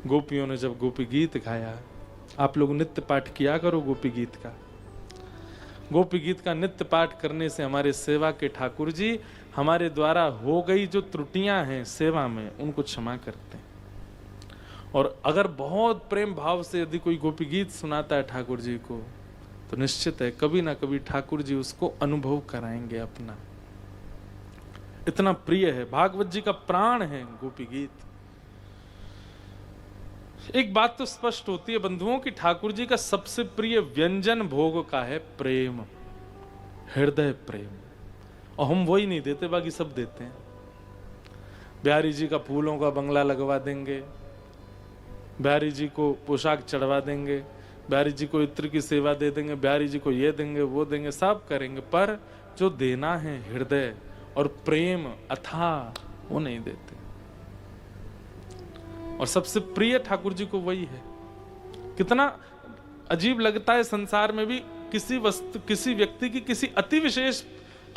गोपियों ने जब गोपी गीत गाया, आप लोग नित्य पाठ किया करो गोपी गीत का। गोपी गीत का नित्य पाठ करने से हमारे सेवा के ठाकुर जी हमारे द्वारा हो गई जो त्रुटियां हैं सेवा में, उनको क्षमा करते हैं। और अगर बहुत प्रेम भाव से यदि कोई गोपी गीत सुनाता है ठाकुर जी को, तो निश्चित है कभी ना कभी ठाकुर जी उसको अनुभव कराएंगे अपना। इतना प्रिय है, भागवत जी का प्राण है गोपी गीत। एक बात तो स्पष्ट होती है बंधुओं कि ठाकुर जी का सबसे प्रिय व्यंजन भोग का है प्रेम, हृदय प्रेम। और हम वही नहीं देते, बाकी सब देते हैं। बिहारी जी का फूलों का बंगला लगवा देंगे, बिहारी जी को पोशाक चढ़वा देंगे, बिहारी जी को इत्र की सेवा दे देंगे, बिहारी जी को ये देंगे वो देंगे, सब करेंगे, पर जो देना है हृदय और प्रेम अथाह, वो नहीं देते। और सबसे प्रिय ठाकुर जी को वही है। कितना अजीब लगता है संसार में भी किसी वस्तु, किसी व्यक्ति की किसी अति विशेष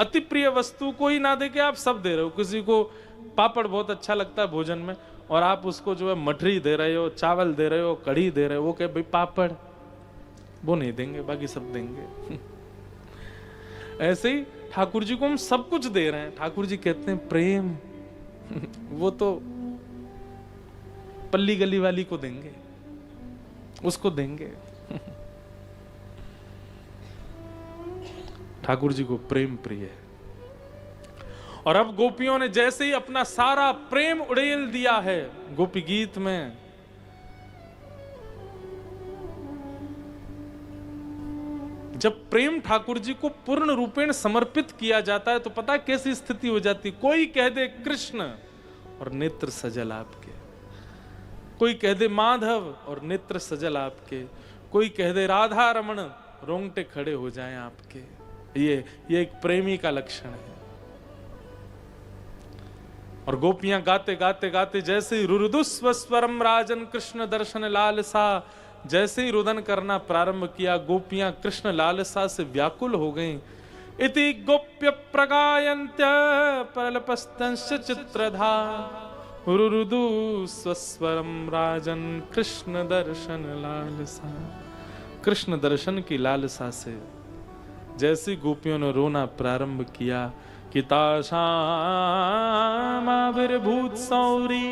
अति प्रिय वस्तु को ही ना दे के आप सब दे रहे हो। किसी को पापड़ बहुत अच्छा लगता है भोजन में, और आप उसको जो है मठरी दे रहे हो, चावल दे रहे हो, कढ़ी दे रहे हो, वो कहे भाई पापड़, वो नहीं देंगे, बाकी सब देंगे। ऐसे ही ठाकुर जी को हम सब कुछ दे रहे हैं, ठाकुर जी कहते हैं प्रेम। वो तो पल्ली गली वाली को देंगे, उसको देंगे। ठाकुर जी को प्रेम प्रिय है। और अब गोपियों ने जैसे ही अपना सारा प्रेम उड़ेल दिया है गोपी गीत में, जब प्रेम ठाकुर जी को पूर्ण रूपेण समर्पित किया जाता है तो पता है कैसी स्थिति हो जाती। कोई कह दे कृष्ण और नेत्र सजल आपके, कोई कह दे माधव और नेत्र सजल आपके, कोई कह दे राधा रमण, रोंगटे खड़े हो जाएं आपके। ये एक प्रेमी का लक्षण है। और गोपियां गाते गाते गाते जैसे ही रुरुदुस्व स्वरम राजन कृष्ण दर्शन लालसा, जैसे ही रुदन करना प्रारंभ किया, गोपियां कृष्ण लालसा से व्याकुल हो गईं। इति गोप्य प्रगायन्त्य परलपस्तंश चित्रधा, रुरुदु स्वस्वरम राजन कृष्ण दर्शन लालसा। कृष्ण दर्शन की लालसा से जैसी गोपियों ने रोना प्रारंभ किया कि ताशामाविर्भूत सौरी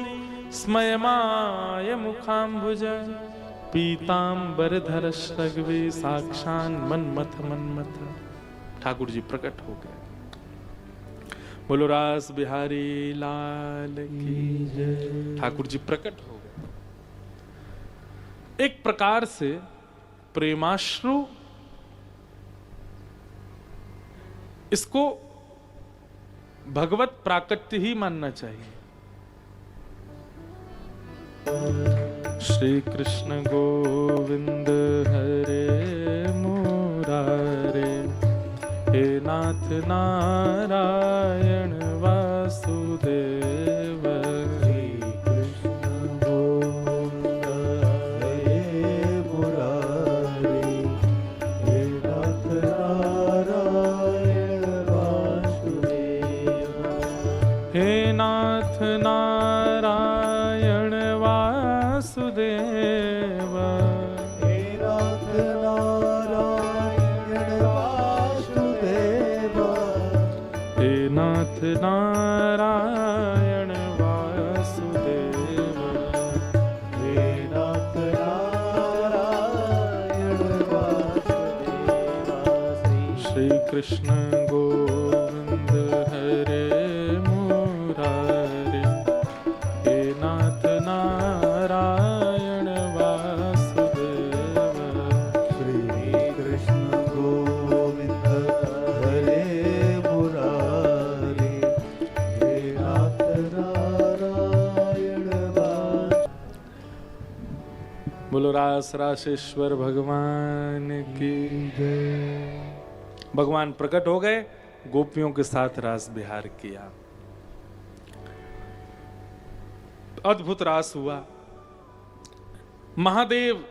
स्मयमाय मुखाम्बुज पीतांबरधर श्रगवे साक्षान मन्मथ मन्मथ। ठाकुर जी प्रकट हो गए। बोलो रास बिहारी लाल की जय। ठाकुर जी प्रकट हो गए। एक प्रकार से प्रेमाश्रु, इसको भगवत प्राकट्य ही मानना चाहिए। श्री कृष्ण गोविंद हरे मुरारे, हे नाथ नारायण वासुदेव। श्री कृष्ण गोविंद हरे मुरारे, हे नाथ नारायण वासुदेव। हे नाथ नारायण वासुदेव, हे नाथ नारायण वासुदेव, हे नाथ नारायण वासुदेव, हे नाथ नारायण वासुदेव। श्री कृष्ण गोविंद हरे मुरारे, हे नाथ नारायण वासुदेव। श्री कृष्ण गोविंद हरे मुरारे, हे नाथ नारायण वासुदेव। बोलो रास रासेश्वर भगवान की जय। भगवान प्रकट हो गए, गोपियों के साथ रास विहार किया। अद्भुत रास हुआ। महादेव,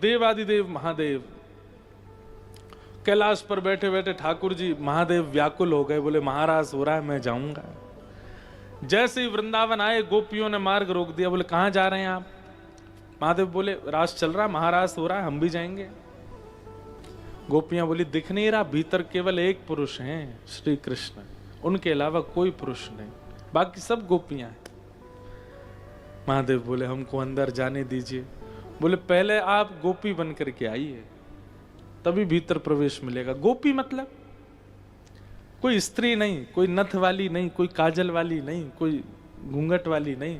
देवादिदेव महादेव कैलाश पर बैठे बैठे ठाकुर जी महादेव व्याकुल हो गए, बोले महाराज हो रहा है, मैं जाऊंगा। जैसे ही वृंदावन आए गोपियों ने मार्ग रोक दिया, बोले कहां जा रहे हैं आप? महादेव बोले रास चल रहा, महारास हो रहा है, हम भी जाएंगे। गोपियां बोली दिख नहीं रहा, भीतर केवल एक पुरुष हैं, श्री कृष्ण, उनके अलावा कोई पुरुष नहीं, बाकी सब गोपियां हैं। महादेव बोले हमको अंदर जाने दीजिए। बोले पहले आप गोपी बन करके आइए, तभी भीतर प्रवेश मिलेगा। गोपी मतलब कोई स्त्री नहीं, कोई नथ वाली नहीं, कोई काजल वाली नहीं, कोई घूंघट वाली नहीं,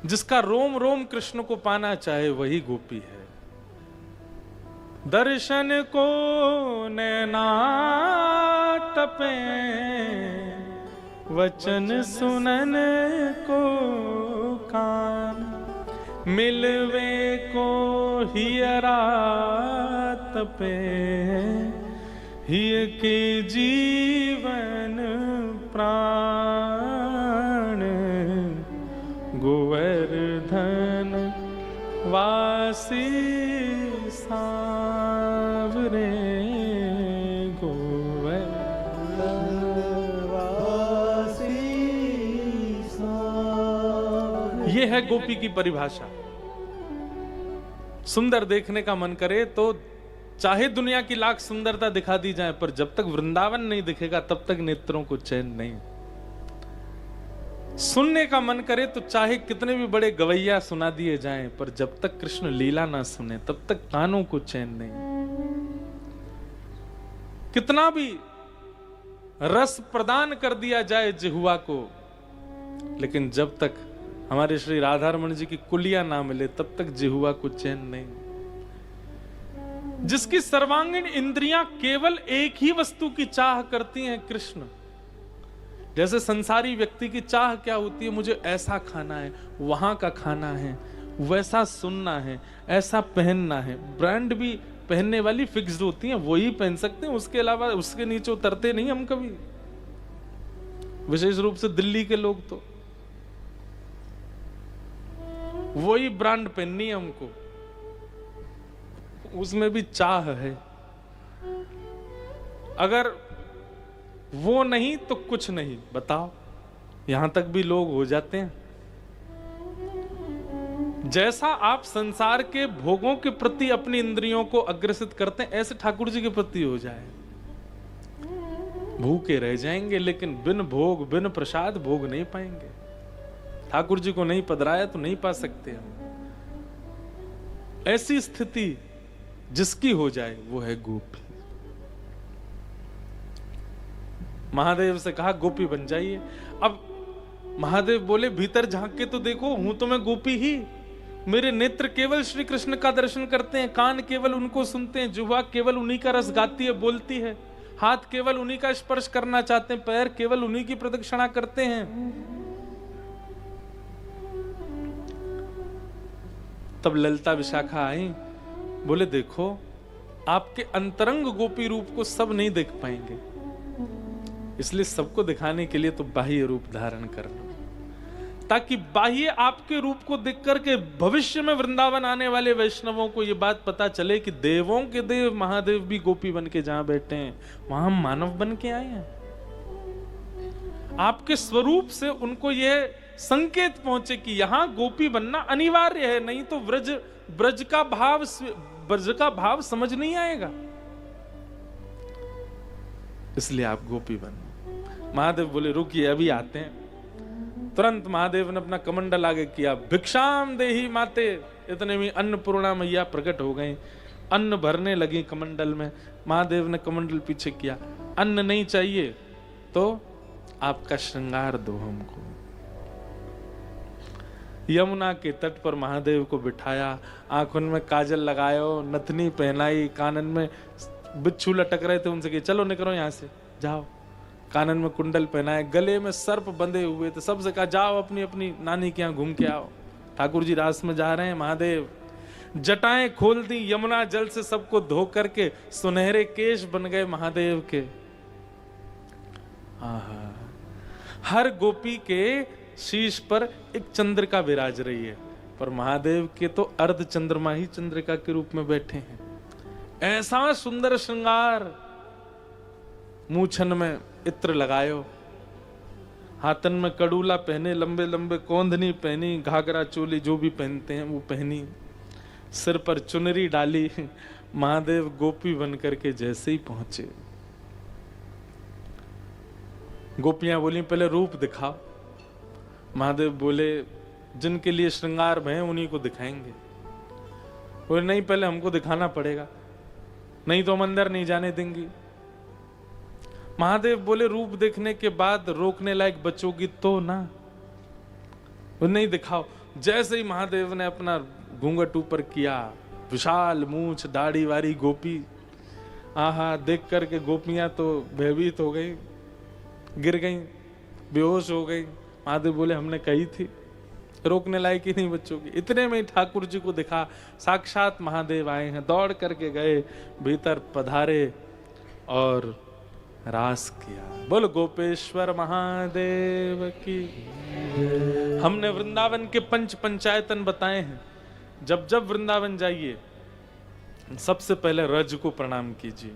जिसका रोम रोम कृष्ण को पाना चाहे वही गोपी है। दर्शन को नैना तपे, वचन सुनन को कान, मिलवे को हियरा तपे, हिय के जीवन प्राण, गोवर्धन वासी सावरे, गोवर्धन वासी सावरे। ये है गोपी की परिभाषा। सुंदर देखने का मन करे तो चाहे दुनिया की लाख सुंदरता दिखा दी जाए, पर जब तक वृंदावन नहीं दिखेगा तब तक नेत्रों को चैन नहीं। सुनने का मन करे तो चाहे कितने भी बड़े गवैया सुना दिए जाएं, पर जब तक कृष्ण लीला ना सुने तब तक कानों को चैन नहीं। कितना भी रस प्रदान कर दिया जाए जिह्वा को, लेकिन जब तक हमारे श्री राधारमण जी की कुलिया ना मिले तब तक जिह्वा को चैन नहीं। जिसकी सर्वांगीण इंद्रियां केवल एक ही वस्तु की चाह करती हैं, कृष्ण। जैसे संसारी व्यक्ति की चाह क्या होती है, मुझे ऐसा खाना है, वहां का खाना है, वैसा सुनना है, ऐसा पहनना है। ब्रांड भी पहनने वाली फिक्स्ड होती हैं, वही पहन सकते हैं, उसके अलावा उसके नीचे उतरते नहीं हम कभी। विशेष रूप से दिल्ली के लोग तो वही ब्रांड पहननी है हमको, उसमें भी चाह है। अगर वो नहीं तो कुछ नहीं। बताओ, यहां तक भी लोग हो जाते हैं। जैसा आप संसार के भोगों के प्रति अपनी इंद्रियों को अग्रसित करते हैं, ऐसे ठाकुर जी के प्रति हो जाए, भूखे रह जाएंगे, लेकिन बिन भोग बिन प्रसाद भोग नहीं पाएंगे। ठाकुर जी को नहीं पधराया तो नहीं पा सकते हम। ऐसी स्थिति जिसकी हो जाए वो है गोपी। महादेव से कहा गोपी बन जाइए। अब महादेव बोले भीतर झांक के तो देखो, हूं तो मैं गोपी ही। मेरे नेत्र केवल श्री कृष्ण का दर्शन करते हैं, कान केवल उनको सुनते हैं, जुह्वा केवल उन्हीं का रस गाती है, बोलती है, हाथ केवल उन्हीं का स्पर्श करना चाहते हैं, पैर केवल उन्हीं की प्रदक्षिणा करते हैं। तब ललिता विशाखा आई, बोले देखो आपके अंतरंग गोपी रूप को सब नहीं देख पाएंगे, इसलिए सबको दिखाने के लिए तो बाह्य रूप धारण करना, ताकि बाह्य आपके रूप को देख करके भविष्य में वृंदावन आने वाले वैष्णवों को यह बात पता चले कि देवों के देव महादेव भी गोपी बन के जहां बैठे हैं वहां हम मानव बन के आए हैं। आपके स्वरूप से उनको यह संकेत पहुंचे कि यहां गोपी बनना अनिवार्य है, नहीं तो ब्रज का भाव समझ नहीं आएगा। इसलिए आप गोपी बनो। महादेव बोले रुकिए अभी आते हैं। तुरंत महादेव ने अपना कमंडल आगे किया, भिक्षाम देही माते। इतने में अन्नपूर्णा मैया प्रकट हो गई, अन्न भरने लगी कमंडल में। महादेव ने कमंडल पीछे किया, अन्न नहीं चाहिए तो आपका श्रृंगार दो हमको। यमुना के तट पर महादेव को बिठाया, आंखों में काजल लगायो, नथनी पहनाई, कानन में बिच्छू लटक रहे थे उनसे कि चलो निकलो यहां से, जाओ। कानन में कुंडल पहनाए, गले में सर्प बंधे हुए थे, सबसे कहा जाओ अपनी अपनी नानी के यहाँ घूम के आओ। ठाकुर जी रास में जा रहे हैं। महादेव जटाएं खोल दी, यमुना जल से सबको धो करके सुनहरे केश बन गए महादेव के। हर गोपी के शीश पर एक चंद्रिका विराज रही है, पर महादेव के तो अर्ध चंद्रमा ही चंद्रिका के रूप में बैठे हैं। ऐसा सुंदर श्रृंगार, मूछन में इत्र लगायो, हाथन में कड़ूला पहने, लंबे लंबे कोंधनी पहनी, घाघरा चोली जो भी पहनते हैं वो पहनी, सिर पर चुनरी डाली। महादेव गोपी बन करके जैसे ही पहुंचे, गोपियां बोली पहले रूप दिखाओ। महादेव बोले जिनके लिए श्रृंगार भय उन्हीं को दिखाएंगे। बोले नहीं, पहले हमको दिखाना पड़ेगा, नहीं तो हम अंदर नहीं जाने देंगी। महादेव बोले रूप देखने के बाद रोकने लायक बचोगी तो ना। नहीं, दिखाओ। जैसे ही महादेव ने अपना घूंघट ऊपर किया, विशाल मूंछ दाढ़ी वाली गोपी, आहा, देख करके गोपियां तो भयभीत हो गई, गिर गई, बेहोश हो गई। महादेव बोले हमने कही थी रोकने लायक ही नहीं बच्चोगी। इतने में ही ठाकुर जी को दिखा, साक्षात महादेव आए हैं। दौड़ करके गए, भीतर पधारे और रास किया। बोल गोपेश्वर महादेव की। हमने वृंदावन के पंच पंचायतन बताए हैं। जब जब वृंदावन जाइए, सबसे पहले रज को प्रणाम कीजिए,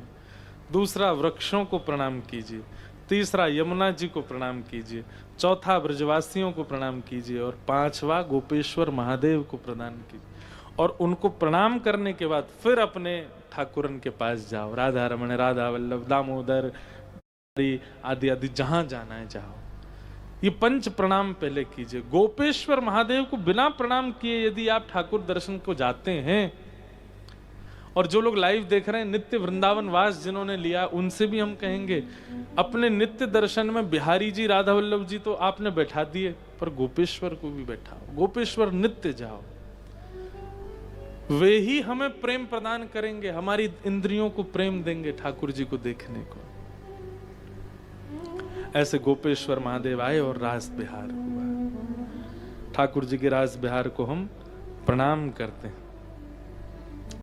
दूसरा वृक्षों को प्रणाम कीजिए, तीसरा यमुना जी को प्रणाम कीजिए, चौथा ब्रजवासियों को प्रणाम कीजिए और पांचवा गोपेश्वर महादेव को प्रदान कीजिए। और उनको प्रणाम करने के बाद फिर अपने ठाकुरन के पास जाओ। राधा रमण, राधा वल्लभ, दामोदर आदि आदि जहां जाना है जाओ। ये पंच प्रणाम पहले कीजिए। गोपेश्वर महादेव को बिना प्रणाम किए यदि आप ठाकुर दर्शन को जाते हैं, और जो लोग लाइव देख रहे हैं, नित्य वृंदावन वास जिन्होंने लिया, उनसे भी हम कहेंगे अपने नित्य दर्शन में बिहारी जी, राधा वल्लभ जी तो आपने बैठा दिए, पर गोपेश्वर को भी बैठाओ। गोपेश्वर नित्य जाओ, वे ही हमें प्रेम प्रदान करेंगे, हमारी इंद्रियों को प्रेम देंगे ठाकुर जी को देखने को। ऐसे गोपेश्वर महादेव आए और रास बिहार हुआ। ठाकुर जी के रास बिहार को हम प्रणाम करते हैं।